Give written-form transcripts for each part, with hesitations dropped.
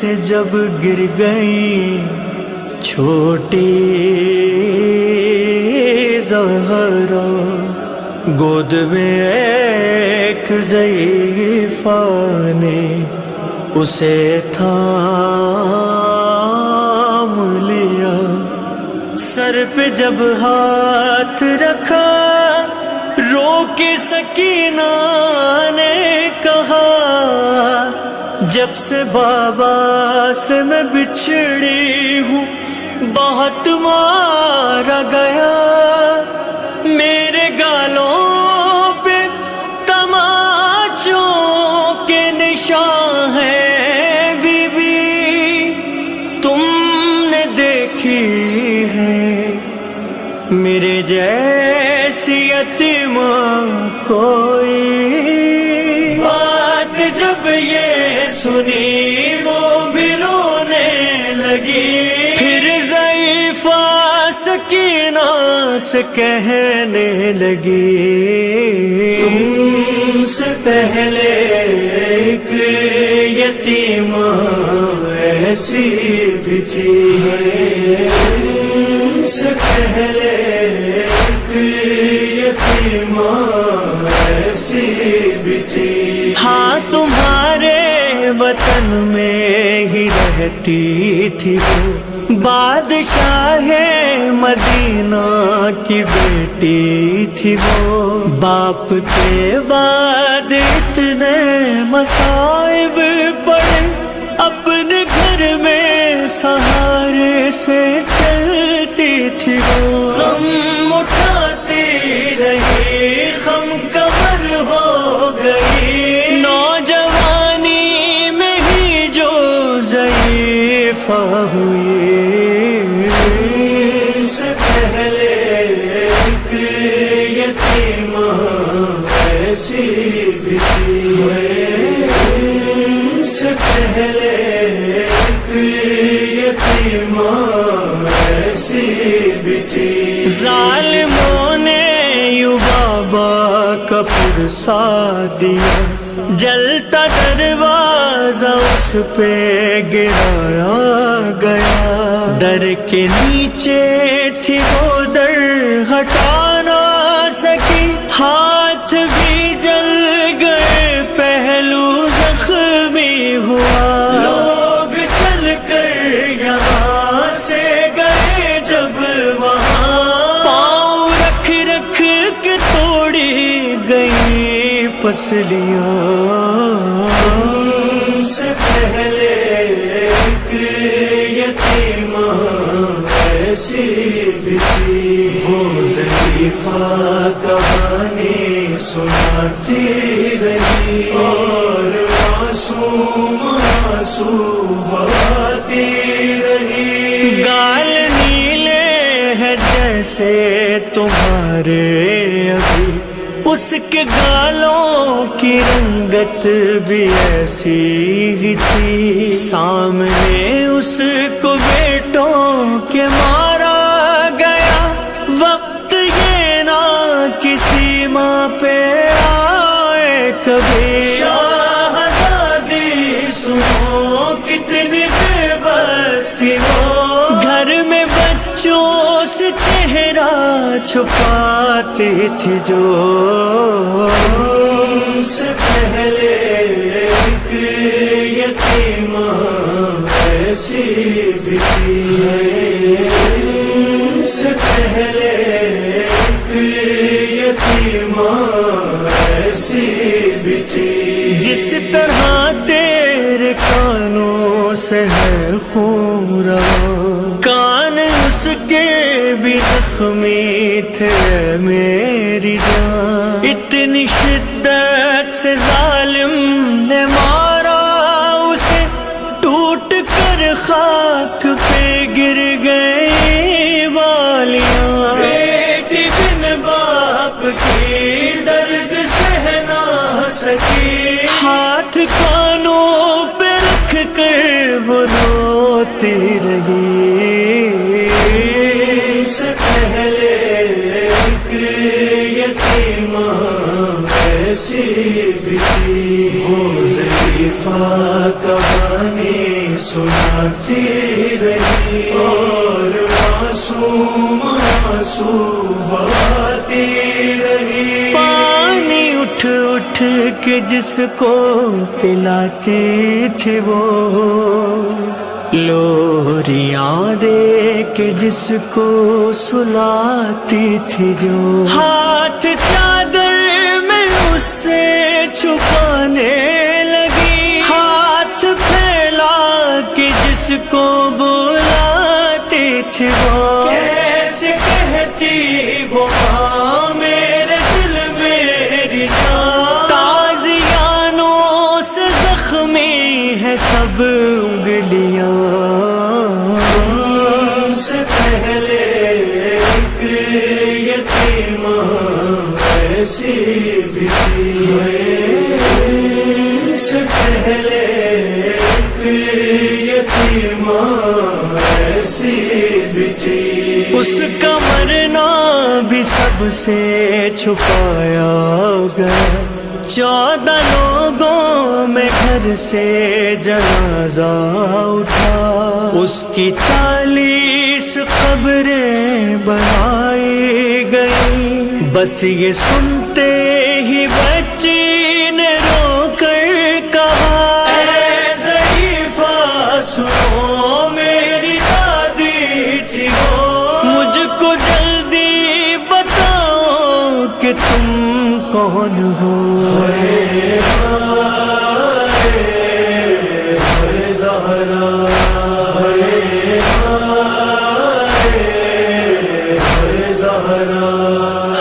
سے جب گر گئی چھوٹی زہرا، گود میں ایک ضعیفہ نے اسے تھام لیا، سر پہ جب ہاتھ رکھا رو کے سکینہ نے کہا، جب سے بابا سے میں بچھڑی ہوں بہت مارا گیا، میرے گالوں پہ تماچوں کے نشان ہیں، بی بی تم نے دیکھی ہے میرے جیسی یتیمہ کوئی؟ بات جب یہ سنی وہ بھی رونے لگی، پھر ضعیفہ سکینہ سے کہنے لگی، تم سے پہلے ایک یتیمہ ایسی بھی تھی، تم سے پہلے ایک یتیمہ ایسی بھی تھی، ہاں تمہارے وطن میں ہی رہتی تھی وہ، بادشاہ مدینہ کی بیٹی تھی وہ، باپ کے بعد اتنے مصائب پڑے، اپنے گھر میں سہارے سے چلتی تھی وہ، غم اٹھاتی رہی غم کمر ہو گئی، نوجوانی میں ہی جو ضعیفہ ہوئی، سے پہلے ایک یتیمہ ایسی بھی تھی، سے پہلے ایک یتیمہ ایسی بھی تھی، ظالموں نے یوں بابا کا پرسا دیا، جلتا دروازہ اس پہ گرایا گیا، در کے نیچے تھی وہ در ہٹا نہ سکی، ہاتھ بھی جل گئے پہلو زخمی ہوا، لوگ چل کر یہاں سے گئے جب وہاں، پاؤں رکھ رکھ کے توڑی گئی پسلیاں، سے پہلے ایک یتیمہ ایسی بھی تھی، وہ ضعیفہ کہانی سناتی رہی اور معصوم آتی رہی، گال نیلے ہیں جیسے تمہارے ابھی، اس کے گالوں کی رنگت بھی ایسی ہی تھی، سامنے اس کو بیٹوں کے مارا گیا، وقت یہ نہ کسی ماں پہ آئے کبھی، شاہزادی سنو کتنی بے بس تھی وہ، گھر میں بچوں سے چہرہ چھپاتی تھی جو، سے پہلے ایک یتیمہ ایسی بھی تھی، سے پہلے ایک یتیمہ ایسی بھی تھی، جس طرح تیرے کانوں سے ہے خون رواں، کان اس کے بھی زخمی تھے میری جان، اتنی شدت سے ظالم نے مارا اسے، ٹوٹ کر خاک پہ گر گئی والیاں، بیٹی بن باپ کی درد سہ نہ سکی، ہاتھ کانوں پہ رکھ کر وہ روتی رہی، سے پہلے ایک یتیمہ ایسی بھی تھی، وہ ضعیفہ کہانی سناتی رہی اور معصوم آنسو بہاتی رہی. پانی اٹھ اٹھ کے جس کو پلاتی تھی وہ، لوریاں دے کے جس کو سلاتی تھی جو، ہاتھ چادر میں اس سے چھپانے لگی، ہاتھ پھیلا کے جس کو بلاتی تھی وہ، کیسے کہتی وہ ماں میرے دل میری جان، تازیانوں سے زخمی ہے سب انگلیاں، تم سے پہلے ایک یتیمہ ایسی بھی تھی، تم سے پہلے ایک یتیمہ ایسی بھی تھی، اس کا مرنا بھی سب سے چھپایا گیا، 14 لوگوں میں گھر سے جنازہ اٹھا، اس کی 40 قبریں بنائی گئی، بس یہ سنتے ہی بچی نے رو کر کہا، اے ضعیفہ سنو میری دادی تھی وہ، مجھ کو جلدی بتاؤ کہ تم کون ہو،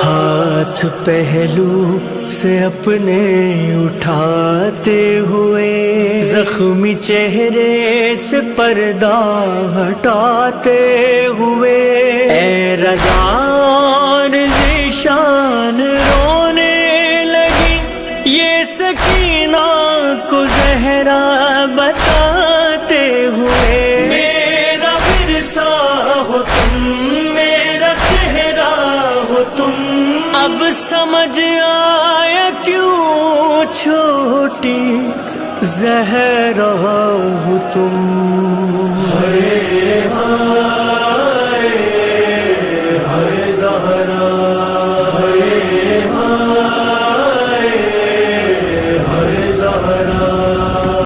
ہاتھ پہلو سے اپنے اٹھاتے ہوئے، زخمی چہرے سے پردہ ہٹاتے ہوئے، اے رضا اور ذیشان رونے لگی، یہ سکینہ کو زہرا بتاتے ہوئے، میرا ورثہ ہو تم، میرا چہرہ ہو تم، اب سمجھ آیا کیوں چھوٹی زہرا ہو تم، ہائے ہائے ہائے زہرا.